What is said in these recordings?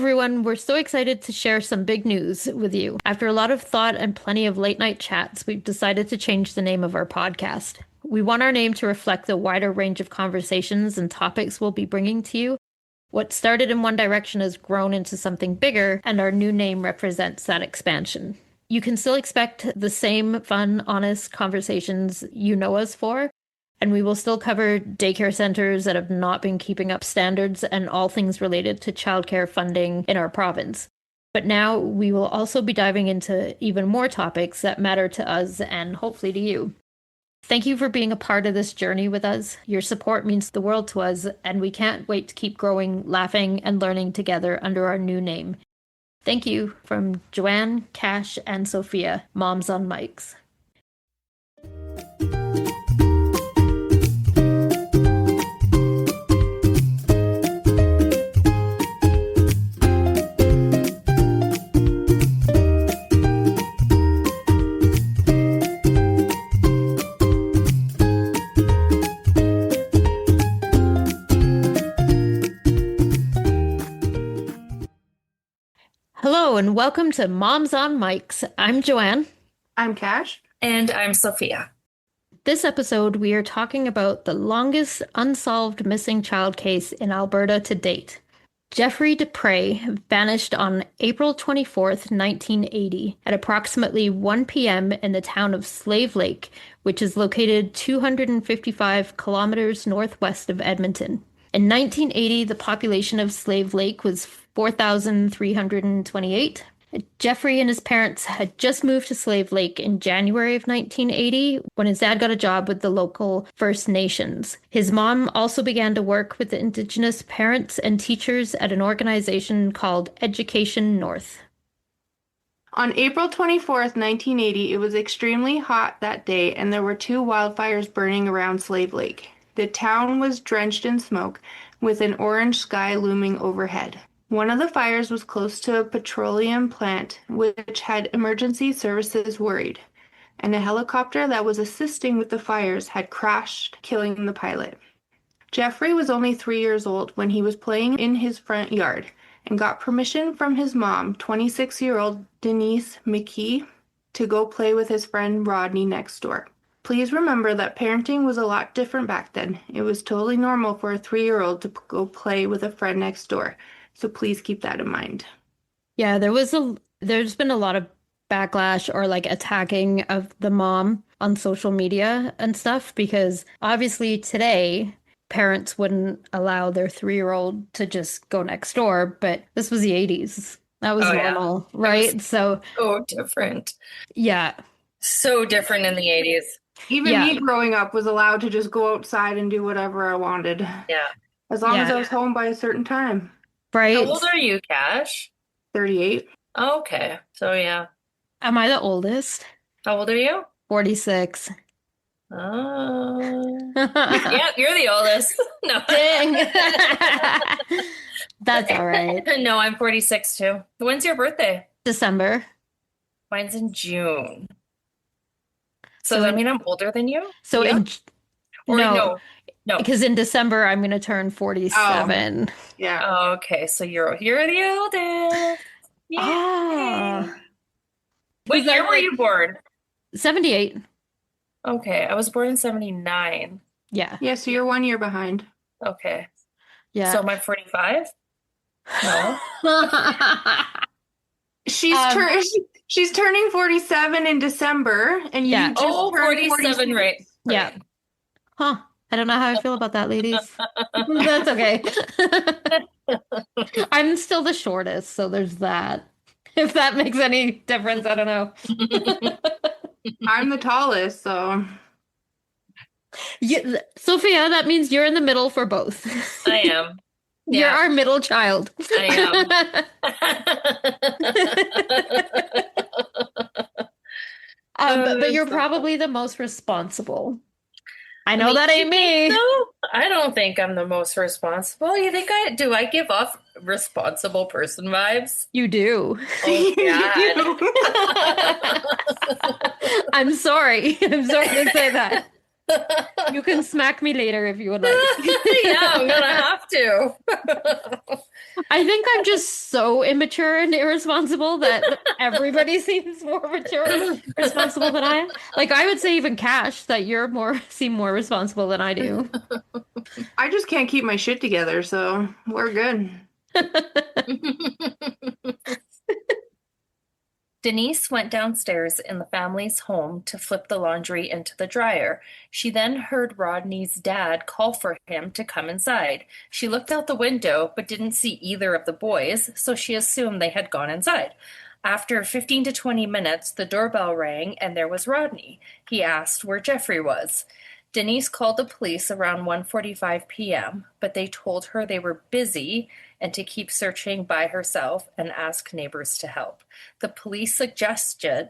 everyone, we're so excited to share some big news with you. After a lot of thought and plenty of late night chats, we've decided to change the name of our podcast. We want our name to reflect the wider range of conversations and topics we'll be bringing to you. What started in one direction has grown into something bigger, and our new name represents that expansion. You can still expect the same fun, honest conversations you know us for, and we will still cover daycare centers that have not been keeping up standards and all things related to childcare funding in our province. But now we will also be diving into even more topics that matter to us and hopefully to you. Thank you for being a part of this journey with us. Your support means the world to us, and we can't wait to keep growing, laughing, and learning together under our new name. Thank you from Joanne, Cash, and Sophia, Moms on Mics. Hello and welcome to Moms on Mics. I'm Joanne. I'm Cash. And I'm Sophia. This episode, we are talking about the longest unsolved missing child case in Alberta to date. Jeffrey Dupres vanished on April 24th, 1980, at approximately 1 p.m. in the town of Slave Lake, which is located 255 kilometers northwest of Edmonton. In 1980, the population of Slave Lake was 4,328. Jeffrey and his parents had just moved to Slave Lake in January of 1980 when his dad got a job with the local First Nations. His mom also began to work with the Indigenous parents and teachers at an organization called Education North. On April 24th, 1980, it was extremely hot that day, and there were two wildfires burning around Slave Lake. The town was drenched in smoke, with an orange sky looming overhead. One of the fires was close to a petroleum plant, which had emergency services worried, and a helicopter that was assisting with the fires had crashed, killing the pilot. Jeffrey was only 3 years old when he was playing in his front yard and got permission from his mom, 26-year-old Denise McKee, to go play with his friend Rodney next door. Please remember that parenting was a lot different back then. It was totally normal for a 3-year-old to go play with a friend next door. So please keep that in mind. Yeah, there's been a lot of backlash or like attacking of the mom on social media and stuff because obviously today parents wouldn't allow their 3-year-old to just go next door, but this was the 80s. That was normal, yeah. Right? So different. Yeah. So different in the 80s. Even me growing up was allowed to just go outside and do whatever I wanted. Yeah. As long as I was home by a certain time. Right. How old are you, Cash? 38. Oh, okay. So, yeah. Am I the oldest? How old are you? 46. Oh. Yeah, you're the oldest. No. Dang. That's all right. No, I'm 46 too. When's your birthday? December. Mine's in June. So I mean, I'm older than you? So yeah. No. Because in December I'm going to turn 47. Oh, yeah. Oh, okay. So you're the oldest. Yay. Ah. What year were you born? 78. Okay. I was born in 79. Yeah. Yeah, so you're 1 year behind. Okay. Yeah. So am I 45? No. She's turning 47 in December, and you just turned 47, right. Yeah. Huh. I don't know how I feel about that, ladies. That's okay. I'm still the shortest, so there's that. If that makes any difference, I don't know. I'm the tallest, so. Yeah, Sophia, that means you're in the middle for both. I am. Yeah. You're our middle child. I am. But you're probably the most responsible. I know that ain't me. So? I don't think I'm the most responsible. You think I do? I give off responsible person vibes. You do. Oh, God. I'm sorry. I'm sorry to say that. You can smack me later if you would like. Yeah, I'm gonna have to. I think I'm just so immature and irresponsible that everybody seems more mature and responsible than I am. Like I would say even Cash that you're more seem more responsible than I do. I just can't keep my shit together, so we're good. Denise went downstairs in the family's home to flip the laundry into the dryer. She then heard Rodney's dad call for him to come inside. She looked out the window but didn't see either of the boys, so she assumed they had gone inside. After 15 to 20 minutes, the doorbell rang and there was Rodney. He asked where Jeffrey was. Denise called the police around 1:45 p.m., but they told her they were busy and to keep searching by herself and ask neighbors to help. The police suggested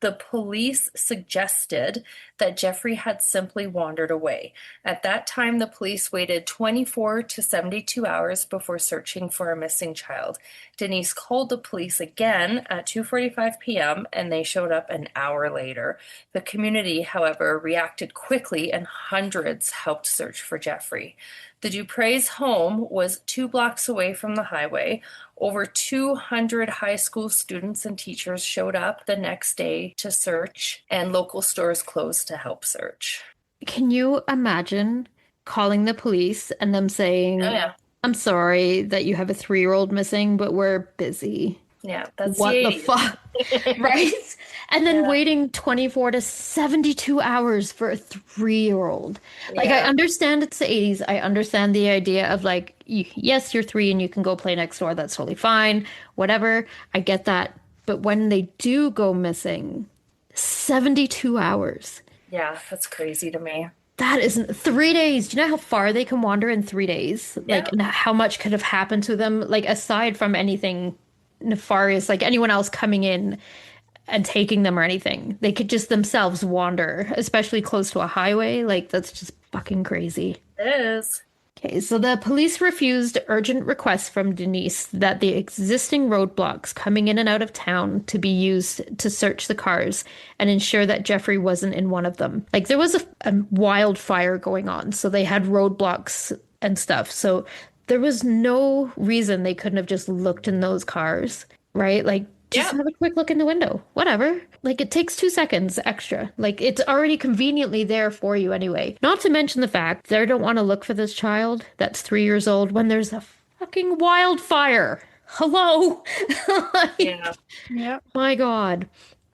the police suggested that Jeffrey had simply wandered away. At that time, the police waited 24 to 72 hours before searching for a missing child. Denise called the police again at 2:45 p.m. and they showed up an hour later. The community, however, reacted quickly and hundreds helped search for Jeffrey. The Dupres' home was 2 blocks away from the highway. Over 200 high school students and teachers showed up the next day to search, and local stores closed to help search. Can you imagine calling the police and them saying, Oh, yeah. I'm sorry that you have a 3-year-old missing, but we're busy. Yeah, that's What the 80s. fuck? Right? And then Yeah. waiting 24 to 72 hours for a 3-year-old. Like, I Yeah. understand it's the 80s. I understand the idea of like, yes, you're 3 and you can go play next door. That's totally fine. Whatever. I get that. But when they do go missing, 72 hours. Yeah, that's crazy to me. That isn't 3 days. Do you know how far they can wander in 3 days? Like, Yeah. and how much could have happened to them? Like, aside from anything nefarious, like anyone else coming in and taking them or anything, they could just themselves wander, especially close to a highway. Like, that's just fucking crazy. It is. Okay, so the police refused urgent requests from Denise that the existing roadblocks coming in and out of town to be used to search the cars and ensure that Jeffrey wasn't in one of them. Like there was a wildfire going on, so they had roadblocks and stuff. So there was no reason they couldn't have just looked in those cars, right? Like just Yeah. have a quick look in the window. Whatever. Like it takes 2 seconds extra. Like it's already conveniently there for you anyway. Not to mention the fact they don't want to look for this child that's 3 years old when there's a fucking wildfire. Hello. Like, Yeah. Yep. my God.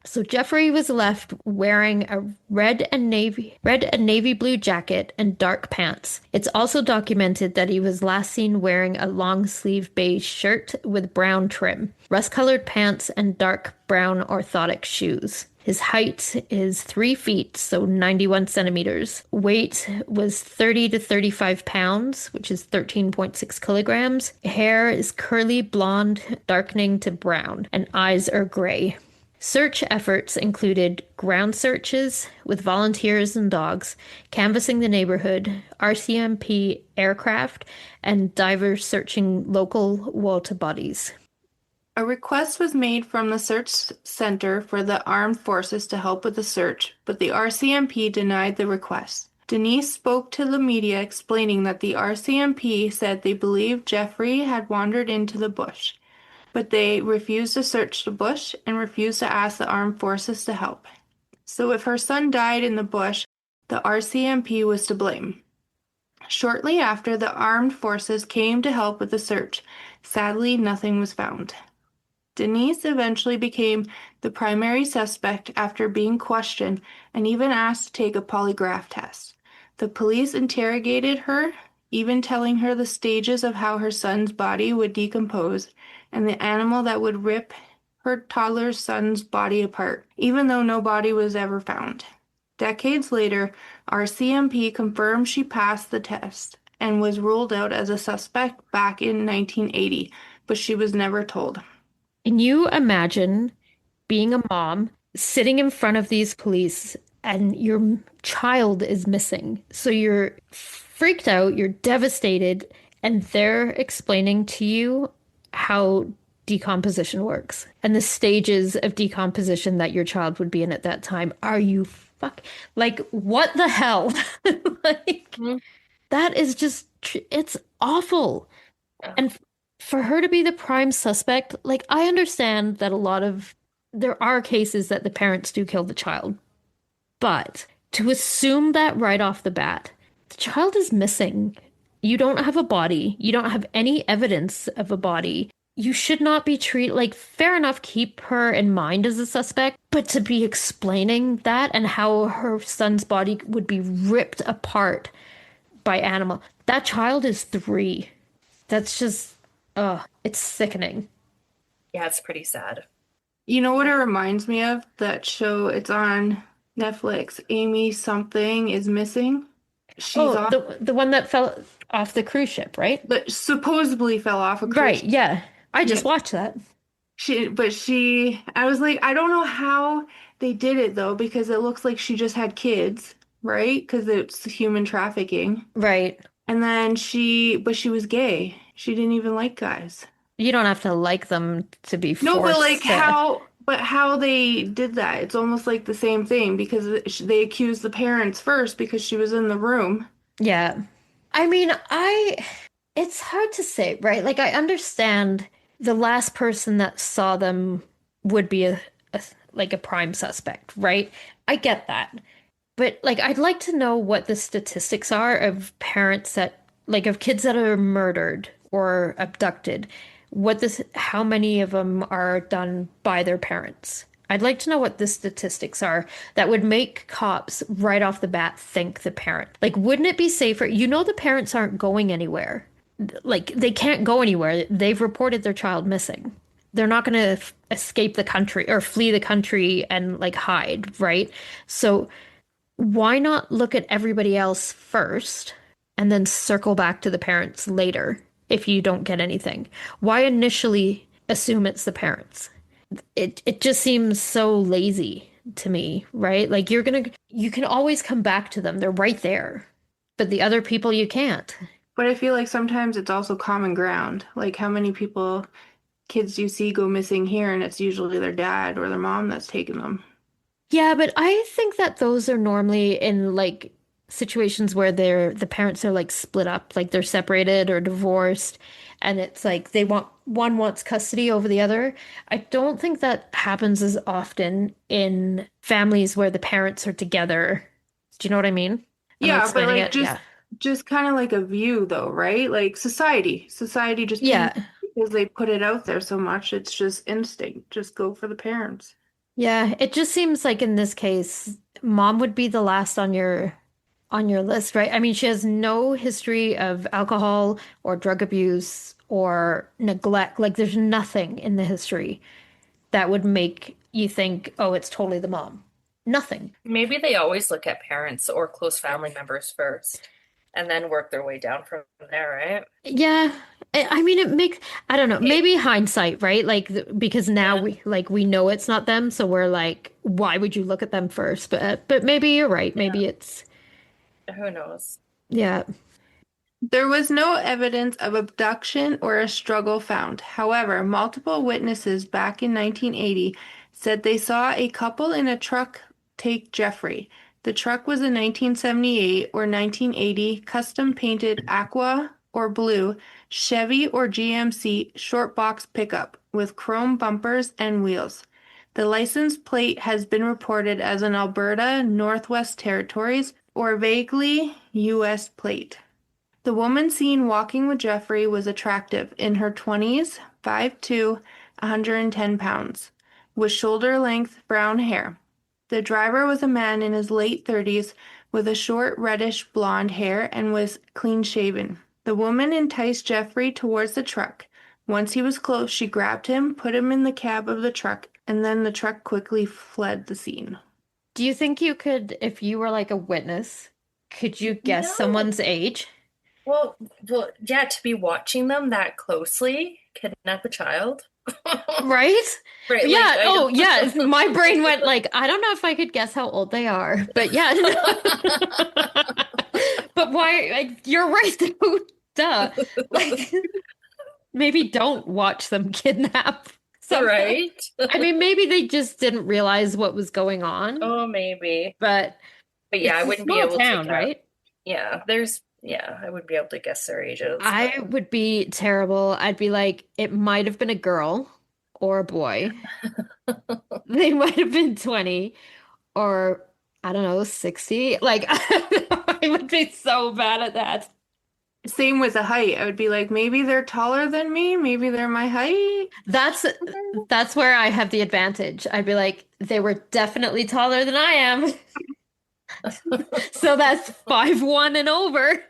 So Jeffrey was left wearing a red and navy blue jacket and dark pants. It's also documented that he was last seen wearing a long sleeve beige shirt with brown trim, rust-colored pants, and dark brown orthotic shoes. His height is 3 feet, so 91 centimeters. Weight was 30 to 35 pounds, which is 13.6 kilograms. Hair is curly blonde, darkening to brown, and eyes are gray. Search efforts included ground searches with volunteers and dogs, canvassing the neighborhood, RCMP aircraft, and divers searching local water bodies. A request was made from the search center for the armed forces to help with the search, but the RCMP denied the request. Denise spoke to the media explaining that the RCMP said they believed Jeffrey had wandered into the bush, but they refused to search the bush and refused to ask the armed forces to help. So if her son died in the bush, the RCMP was to blame. Shortly after, the armed forces came to help with the search. Sadly, nothing was found. Denise eventually became the primary suspect after being questioned and even asked to take a polygraph test. The police interrogated her, even telling her the stages of how her son's body would decompose and the animal that would rip her toddler son's body apart, even though no body was ever found. Decades later, RCMP confirmed she passed the test and was ruled out as a suspect back in 1980, but she was never told. Can you imagine being a mom sitting in front of these police and your child is missing? So you're freaked out, you're devastated, and they're explaining to you how decomposition works and the stages of decomposition that your child would be in at that time. Are you like, what the hell? Like, Mhm. that is just, it's awful. Yeah. And for her to be the prime suspect, like, I understand that there are cases that the parents do kill the child, but to assume that right off the bat, the child is missing. You don't have a body. You don't have any evidence of a body. You should not be treated like, fair enough, keep her in mind as a suspect, but to be explaining that and how her son's body would be ripped apart by animal. That child is 3. That's just, it's sickening. Yeah, it's pretty sad. You know what it reminds me of? That show, it's on Netflix. Amy something is missing. She's Oh, off, the one that fell off the cruise ship, right? but supposedly fell off a cruise. Right, yeah. I Yeah. just watched that. I was like, I don't know how they did it though, because it looks like she just had kids, right? Because it's human trafficking. Right. And then but she was gay. She didn't even like guys. You don't have to like them to be No, but like forced to. how they did that, it's almost like the same thing because they accused the parents first because she was in the room. Yeah. I mean, it's hard to say, right? Like, I understand the last person that saw them would be like a prime suspect, right? I get that. But like, I'd like to know what the statistics are of parents that, like, of kids that are murdered or abducted. How many of them are done by their parents? I'd like to know what the statistics are that would make cops right off the bat think the parent. Like, wouldn't it be safer? You know, the parents aren't going anywhere. Like, they can't go anywhere. They've reported their child missing. They're not going to escape the country or flee the country and like hide, right? So why not look at everybody else first and then circle back to the parents later if you don't get anything? Why initially assume it's the parents? It just seems so lazy to me, right? Like, you can always come back to them. They're right there. But the other people you can't. But I feel like sometimes it's also common ground. Like how many kids do you see go missing here and it's usually their dad or their mom that's taken them. Yeah, but I think that those are normally in like situations where the parents are like split up, like they're separated or divorced, and it's like one wants custody over the other. I don't think that happens as often in families where the parents are together. Do you know what I mean? Am I Yeah, but explaining like it? Yeah. just kind of like a view though, right? Like society just Yeah. because they put it out there so much, it's just instinct. Just go for the parents. Yeah, it just seems like in this case, mom would be the last on your list, right? I mean, she has no history of alcohol or drug abuse or neglect. Like, there's nothing in the history that would make you think, oh, it's totally the mom. Nothing. Maybe they always look at parents or close family members first and then work their way down from there, right? Yeah. I mean, I don't know, Hey, maybe hindsight, right? Like, because now yeah, we know it's not them, so we're like, why would you look at them first? But maybe you're right. yeah, Maybe it's, who knows? yeah. There was no evidence of abduction or a struggle found. However, multiple witnesses back in 1980 said they saw a couple in a truck take Jeffrey. The truck was a 1978 or 1980 custom painted aqua or blue Chevy or GMC short box pickup with chrome bumpers and wheels. The license plate has been reported as an Alberta Northwest Territories or vaguely U.S. plate. The woman seen walking with Jeffrey was attractive, in her 20s, 5'2", 110 pounds, with shoulder-length brown hair. The driver was a man in his late 30s with a short reddish blonde hair and was clean-shaven. The woman enticed Jeffrey towards the truck. Once he was close, she grabbed him, put him in the cab of the truck, and then the truck quickly fled the scene. Do you think you could, if you were like a witness, could you guess No. someone's age? Well, yeah, to be watching them that closely, kidnap a child. Right? Right, Yeah. like I Oh, don't. yeah. My brain went like, I don't know if I could guess how old they are, but yeah. But why? Like, you're right, though. Duh. Like, maybe don't watch them kidnap someone. Right? I mean, maybe they just didn't realize what was going on, Oh, maybe. but But yeah, I it's a wouldn't be small able to town, guess. right? Yeah, I wouldn't be able to guess their ages, I but would be terrible. I'd be like, it might have been a girl or a boy. They might have been 20 or I don't know, 60. Like, I would be so bad at that. Same with the height. I would be like, maybe they're taller than me. Maybe they're my height. That's that's where I have the advantage. I'd be like, they were definitely taller than I am. So that's 5'1" and over.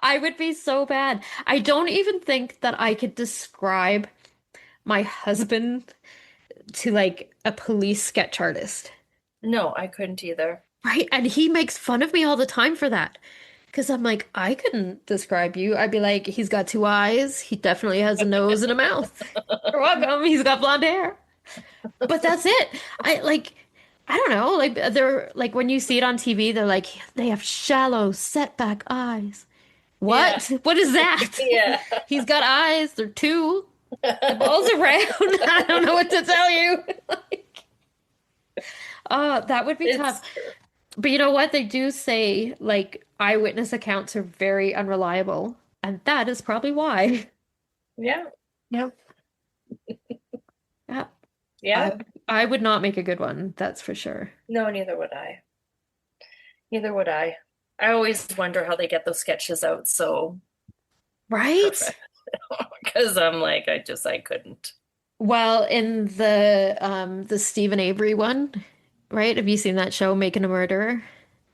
I would be so bad. I don't even think that I could describe my husband to like a police sketch artist. no, I couldn't either. Right? And he makes fun of me all the time for that. Because I'm like, I couldn't describe you. I'd be like, he's got two eyes. He definitely has a nose and a mouth. You're welcome. He's got blonde hair. But that's it. I don't know. Like they're like when you see it on TV, they're like, they have shallow setback eyes. Yeah. What? What is that? Yeah. He's got eyes. They're two. The ball's around. I don't know what to tell you. That would be It's tough. But you know what? They do say like eyewitness accounts are very unreliable, and that is probably why. yeah. Yep. Yeah, Yeah. I would not make a good one, that's for sure. No, neither would I. Neither would I. I always wonder how they get those sketches out so Right? perfect. Because I'm like, I couldn't. Well, in the Stephen Avery one, right? Have you seen that show, Making a Murderer?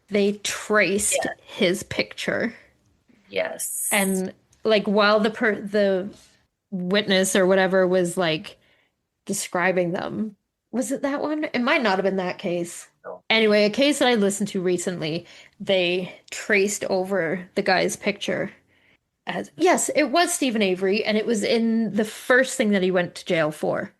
They traced Yeah. his picture, Yes. and like while the witness or whatever was like describing them. Was it that one? It might not have been that case. No. Anyway, a case that I listened to recently, they traced over the guy's picture as, yes, it was Stephen Avery, and it was in the first thing that he went to jail for,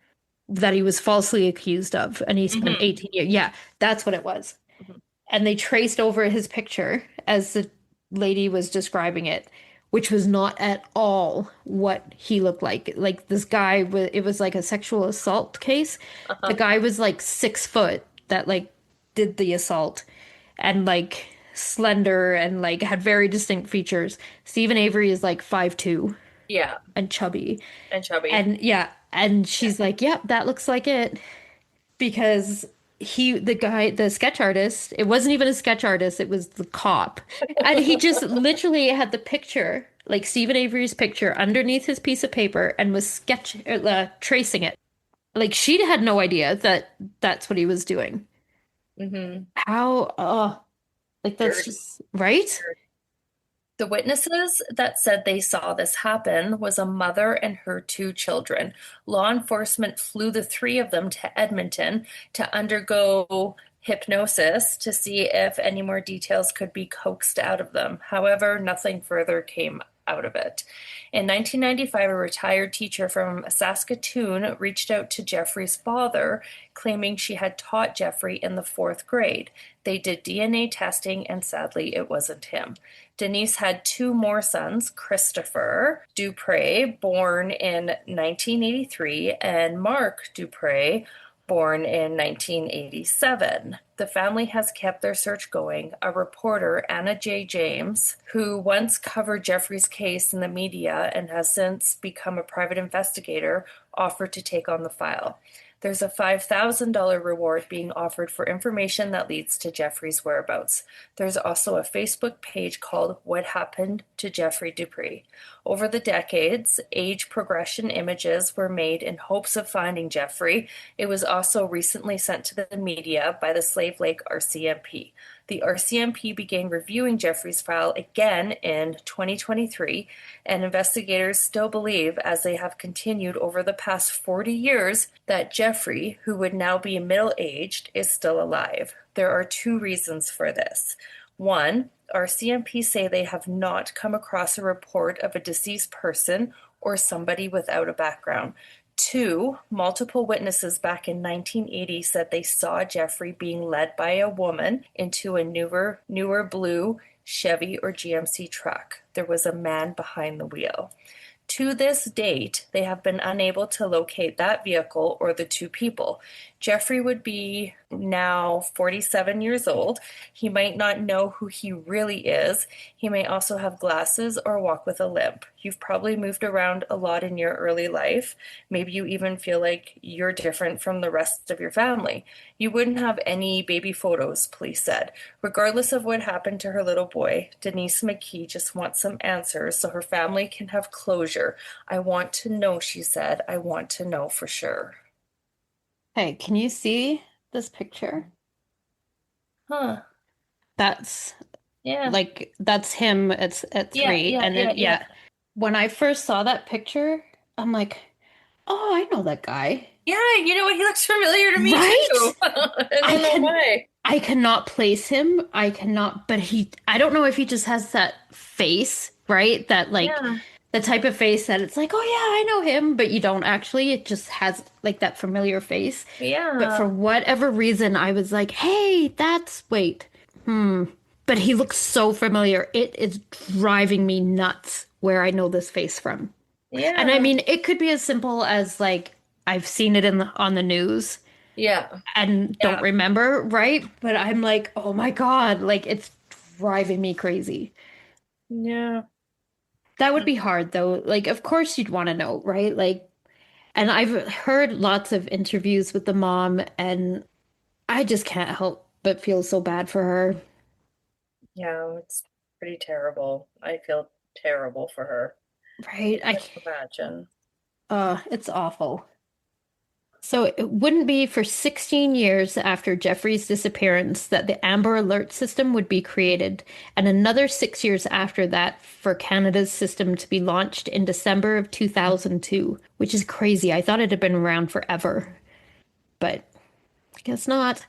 that he was falsely accused of, and he spent hmm 18 years. Yeah, that's what it was. hmm And they traced over his picture as the lady was describing it, which was not at all what he looked like. Like this guy was, it was like a sexual assault case. The Uh-huh. guy was like 6 foot that like did the assault and like slender and like had very distinct features. Stephen Avery is like 5'2" Yeah. and chubby. And chubby. And yeah, and Yeah. she's like, yep, that looks like it because the guy, the sketch artist, it wasn't even a sketch artist, it was the cop. And he just literally had the picture, like Stephen Avery's picture, underneath his piece of paper and was tracing it. Like she had no idea that that's what he was doing. hmm How, like that's Dirty. just right? The witnesses that said they saw this happen was a mother and her two children. Law enforcement flew the three of them to Edmonton to undergo hypnosis to see if any more details could be coaxed out of them. However, nothing further came out of it. In 1995, a retired teacher from Saskatoon reached out to Jeffrey's father, claiming she had taught Jeffrey in the fourth grade. They did DNA testing, and sadly, it wasn't him. Denise had two more sons, Christopher Dupres, born in 1983, and Mark Dupres, born in 1987. The family has kept their search going. A reporter, Anna J. James, who once covered Jeffrey's case in the media and has since become a private investigator, offered to take on the file. There's a $5,000 reward being offered for information that leads to Jeffrey's whereabouts. There's also a Facebook page called What Happened to Jeffrey Dupres. Over the decades, age progression images were made in hopes of finding Jeffrey. It was also recently sent to the media by the Slave Lake RCMP. The RCMP began reviewing Jeffrey's file again in 2023, and investigators still believe, as they have continued over the past 40 years, that Jeffrey, who would now be middle-aged, is still alive. There are two reasons for this. One, RCMP say they have not come across a report of a deceased person or somebody without a background. Two, multiple witnesses back in 1980 said they saw Jeffrey being led by a woman into a newer blue Chevy or GMC truck. there was a man behind the wheel. To this date, they have been unable to locate that vehicle or the two people. Jeffrey would be now 47 years old. He might not know who he really is. He may also have glasses or walk with a limp. You've probably moved around a lot in your early life. Maybe you even feel like you're different from the rest of your family. You wouldn't have any baby photos, police said. Regardless of what happened to her little boy, Denise McKee just wants some answers so her family can have closure. I want to know, she said. I want to know for sure. Hey, can you see this picture? Huh. That's Yeah. that's him at Yeah, 3. yeah, And then yeah, yeah. when I first saw that picture, I'm like, oh, I know that guy. Yeah, you know what? He looks familiar to me Right? too. I I don't know can why. I cannot place him. I cannot, but I don't know if he just has that face, right? That like Yeah. the type of face that it's like, oh yeah, I know him, but you don't actually. It just has like that familiar face. But for Yeah. whatever reason, I was like, hey, wait. Hmm. But he looks so familiar. It is driving me nuts where I know this face from. And I Yeah. mean, it could be as simple as like I've seen it on the news Yeah. and don't Yeah. remember, right? But I'm like, oh my God, like it's driving me crazy. Yeah. That would be hard though. Like, of course you'd want to know, right? Like, and I've heard lots of interviews with the mom, and I just can't help but feel so bad for her, Yeah, it's pretty terrible. I feel terrible for her. I right? can't imagine. It's awful. So it wouldn't be for 16 years after Jeffrey's disappearance that the Amber Alert system would be created, and another 6 years after that for Canada's system to be launched in December of 2002, which is crazy. I thought it had been around forever, but I guess not.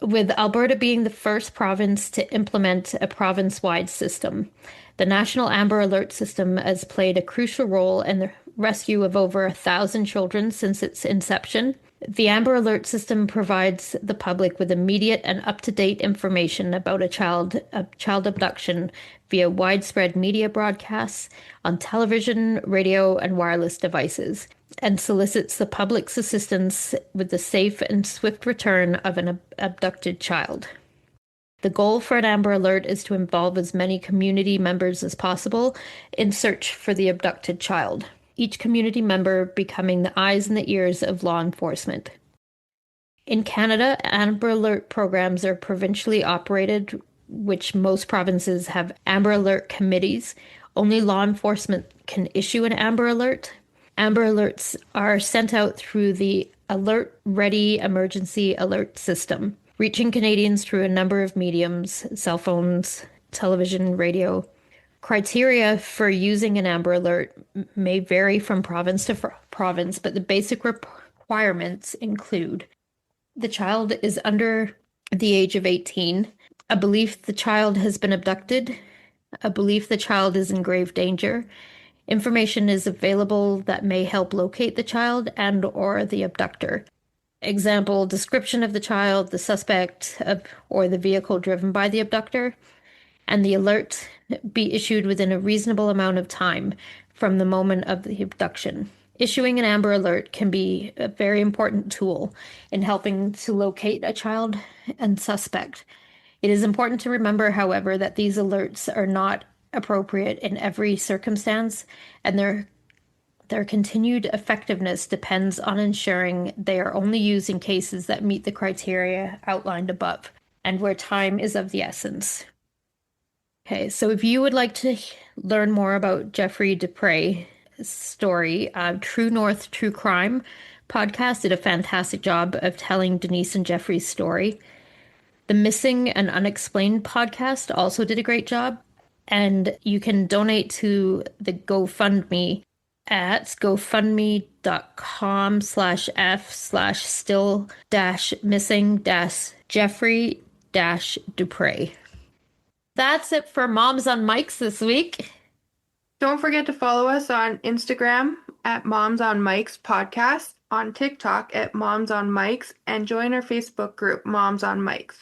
With Alberta being the first province to implement a province-wide system. The National Amber Alert System has played a crucial role in the rescue of over 1,000 children since its inception. The Amber Alert System provides the public with immediate and up-to-date information about a child abduction via widespread media broadcasts on television, radio, and wireless devices, and solicits the public's assistance with the safe and swift return of an abducted child. The goal for an Amber Alert is to involve as many community members as possible in search for the abducted child, each community member becoming the eyes and the ears of law enforcement. In Canada, Amber Alert programs are provincially operated, which most provinces have Amber Alert committees. Only law enforcement can issue an Amber Alert. Amber Alerts are sent out through the Alert Ready Emergency Alert System, reaching Canadians through a number of mediums, cell phones, television, radio. Criteria for using an Amber Alert may vary from province to province, but the basic requirements include the child is under the age of 18, a belief the child has been abducted, a belief the child is in grave danger, information is available that may help locate the child and or the abductor. Example, description of the child, the suspect, or the vehicle driven by the abductor, and the alert be issued within a reasonable amount of time from the moment of the abduction. Issuing an Amber Alert can be a very important tool in helping to locate a child and suspect. It is important to remember, however, that these alerts are not appropriate in every circumstance, and their continued effectiveness depends on ensuring they are only used in cases that meet the criteria outlined above, and where time is of the essence. Okay, so if you would like to learn more about Jeffrey Dupres' story, True North True Crime podcast did a fantastic job of telling Denise and Jeffrey's story. The Missing and Unexplained podcast also did a great job. And you can donate to the GoFundMe at gofundme.com/f/still-missing-Jeffrey-Dupres. That's it for Moms on Mics this week. Don't forget to follow us on Instagram at Moms on Mics Podcast, on TikTok at Moms on Mics, and join our Facebook group, Moms on Mics.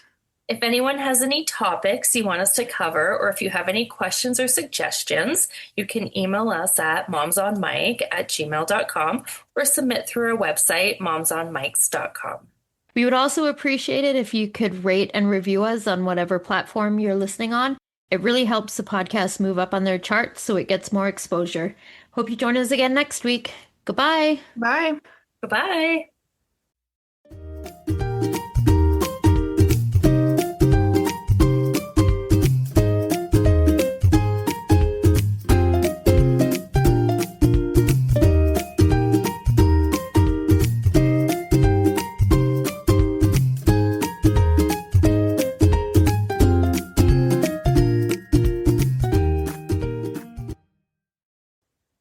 If anyone has any topics you want us to cover, or if you have any questions or suggestions, you can email us at momsonmic@gmail.com or submit through our website, momsonmics.com. We would also appreciate it if you could rate and review us on whatever platform you're listening on. It really helps the podcast move up on their charts so it gets more exposure. Hope you join us again next week. Goodbye. Bye. Goodbye.